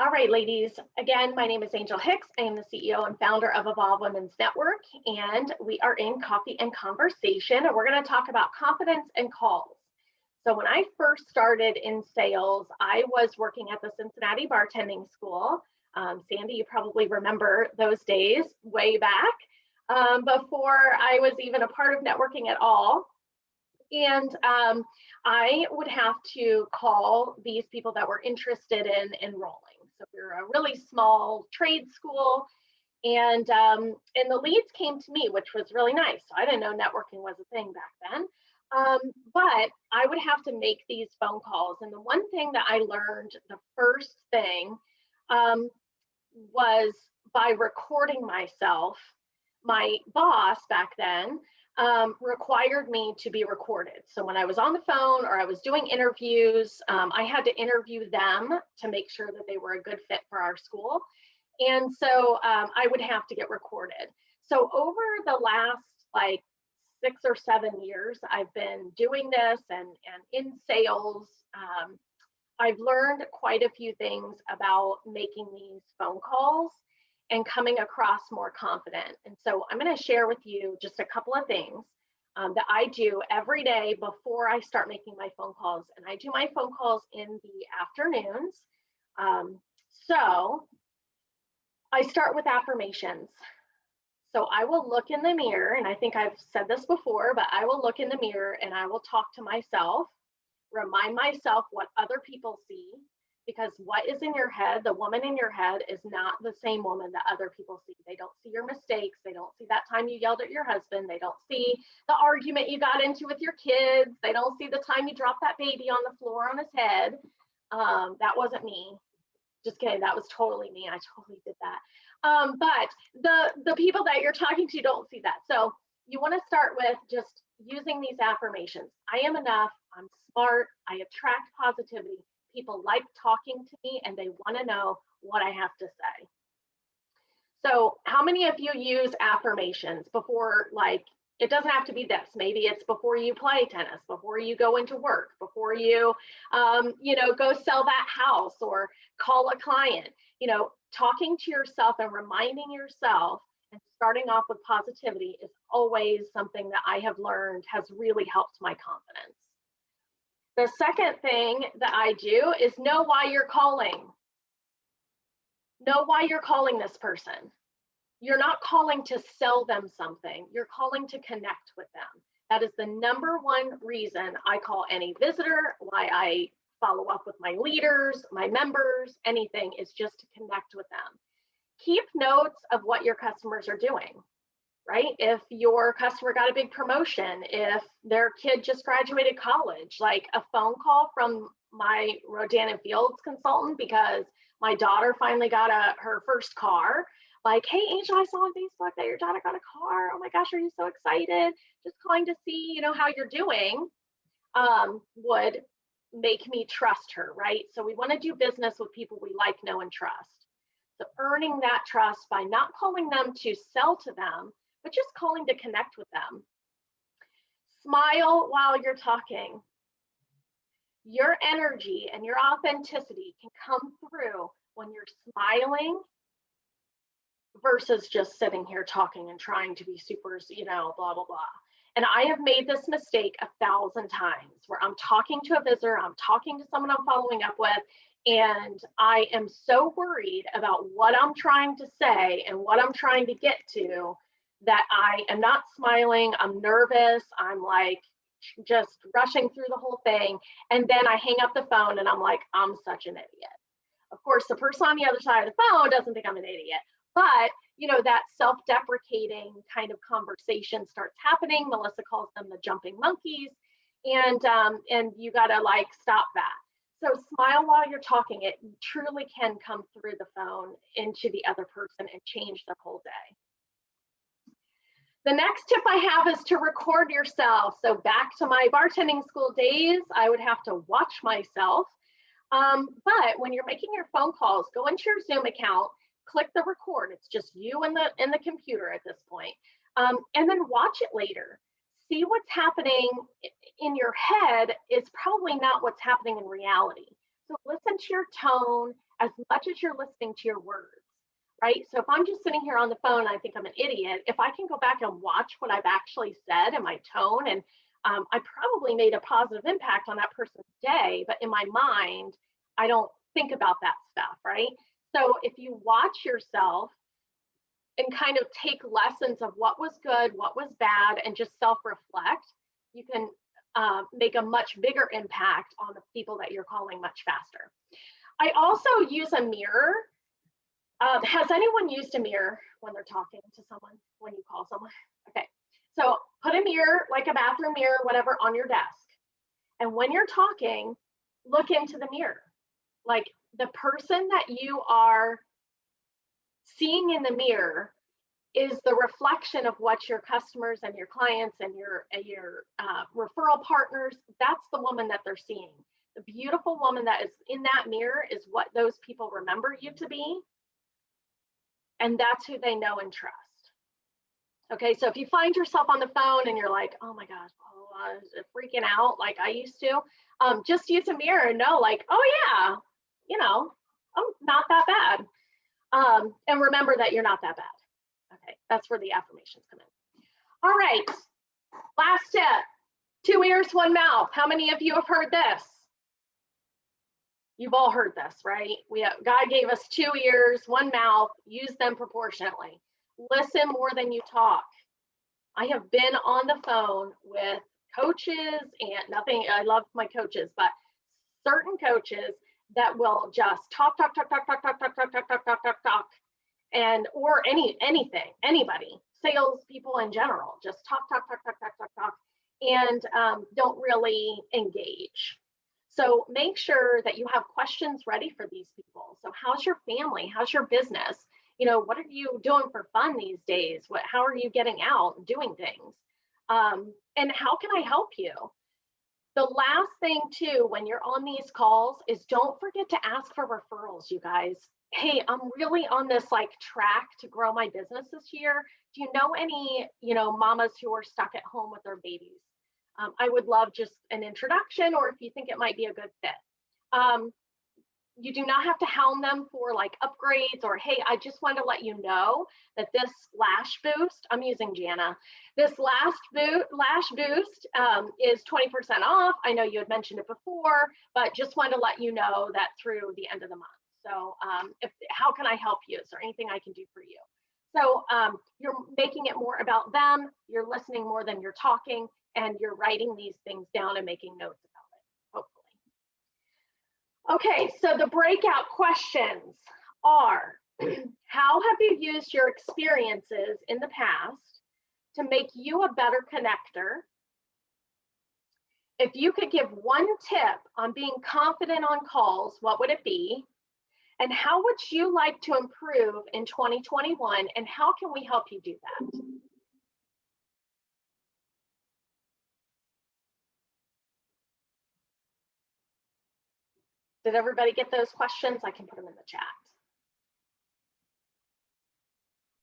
All right, ladies. Again, my name is Angel Hicks. I am the CEO and founder of Evolve Women's Network, and we are in Coffee and Conversation, and we're going to talk about confidence and calls. So when I first started in sales, I was working at the Cincinnati Bartending School. Sandy, you probably remember those days way back before I was even a part of networking at all. And I would have to call these people that were interested in enrolling. So we were a really small trade school, and the leads came to me, which was really nice. So I didn't know networking was a thing back then, but I would have to make these phone calls. And the one thing that I learned, the first thing, was by recording myself. My boss back then required me to be recorded. So when I was on the phone or I was doing interviews, I had to interview them to make sure that they were a good fit for our school. And so I would have to get recorded. So over the last like 6 or 7 years, I've been doing this and in sales, I've learned quite a few things about making these phone calls and coming across more confident. And so I'm going to share with you just a couple of things that I do every day before I start making my phone calls. And I do my phone calls in the afternoons. So I start with affirmations. So I will look in the mirror, and I think I've said this before, but I will look in the mirror and I will talk to myself, remind myself what other people see. Because what is in your head, the woman in your head is not the same woman that other people see. They don't see your mistakes. They don't see that time you yelled at your husband. They don't see the argument you got into with your kids. They don't see the time you dropped that baby on the floor on his head. That wasn't me. Just kidding. That was totally me. I totally did that. But the people that you're talking to don't see that. So you want to start with just using these affirmations. I am enough. I'm smart. I attract positivity. People like talking to me and they want to know what I have to say. So how many of you use affirmations before, like, it doesn't have to be this. Maybe it's before you play tennis, before you go into work, before you, go sell that house or call a client, talking to yourself and reminding yourself and starting off with positivity is always something that I have learned has really helped my confidence. The second thing that I do is know why you're calling. Know why you're calling this person. You're not calling to sell them something. You're calling to connect with them. That is the number one reason I call any visitor, why I follow up with my leaders, my members, anything is just to connect with them. Keep notes of what your customers are doing. Right? If your customer got a big promotion, if their kid just graduated college, like a phone call from my Rodan and Fields consultant because my daughter finally got her first car, like, hey, Angel, I saw on Facebook that your daughter got a car. Oh my gosh, are you so excited? Just calling to see, how you're doing, would make me trust her, right? So we want to do business with people we like, know, and trust. So earning that trust by not calling them to sell to them, but just calling to connect with them. Smile while you're talking. Your energy and your authenticity can come through when you're smiling versus just sitting here talking and trying to be super, blah, blah, blah. And I have made this mistake 1,000 times where I'm talking to a visitor, I'm talking to someone I'm following up with, and I am so worried about what I'm trying to say and what I'm trying to get to that I am not smiling, I'm nervous, I'm like just rushing through the whole thing. And then I hang up the phone and I'm like, I'm such an idiot. Of course, the person on the other side of the phone doesn't think I'm an idiot, but that self-deprecating kind of conversation starts happening. Melissa calls them the jumping monkeys. And you gotta like stop that. So smile while you're talking. It truly can come through the phone into the other person and change their whole day. The next tip I have is to record yourself. So back to my bartending school days, I would have to watch myself. But when you're making your phone calls, go into your Zoom account, click the record. It's just you and the computer at this point. And then watch it later. See what's happening in your head is probably not what's happening in reality. So listen to your tone as much as you're listening to your words, right? So if I'm just sitting here on the phone and I think I'm an idiot, if I can go back and watch what I've actually said and my tone, and I probably made a positive impact on that person's day, but in my mind, I don't think about that stuff, right? So if you watch yourself and kind of take lessons of what was good, what was bad, and just self-reflect, you can make a much bigger impact on the people that you're calling much faster. I also use a mirror. Has anyone used a mirror when they're talking to someone, when you call someone? Okay, so put a mirror, like a bathroom mirror, whatever, on your desk. And when you're talking, look into the mirror. Like the person that you are seeing in the mirror is the reflection of what your customers and your clients and your referral partners, that's the woman that they're seeing. The beautiful woman that is in that mirror is what those people remember you to be. And that's who they know and trust. Okay, so if you find yourself on the phone and you're like, oh my gosh, I was freaking out like I used to, just use a mirror and know like, oh yeah, you know, I'm not that bad. And remember that you're not that bad. Okay, that's where the affirmations come in. All right, last tip, 2 ears, 1 mouth. How many of you have heard this? You've all heard this, right? God gave us 2 ears, 1 mouth, use them proportionately. Listen more than you talk. I have been on the phone with coaches and nothing, I love my coaches, but certain coaches that will just talk, and or anything, anybody, sales people in general, just talk, and don't really engage. So make sure that you have questions ready for these people. So how's your family? How's your business? You know, what are you doing for fun these days? How are you getting out and doing things? And how can I help you? The last thing too, when you're on these calls, is don't forget to ask for referrals, you guys. Hey, I'm really on this like track to grow my business this year. Do you know any, mamas who are stuck at home with their babies? I would love just an introduction, or if you think it might be a good fit. You do not have to hound them for like upgrades or, hey, I just wanted to let you know that this lash boost, I'm using Jana, this lash boost is 20% off. I know you had mentioned it before, but just wanted to let you know that through the end of the month. So how can I help you? Is there anything I can do for you? So you're making it more about them, you're listening more than you're talking, and you're writing these things down and making notes about it, hopefully. Okay, so the breakout questions are, how have you used your experiences in the past to make you a better connector? If you could give one tip on being confident on calls, what would it be? And how would you like to improve in 2021? And how can we help you do that? Did everybody get those questions? I can put them in the chat.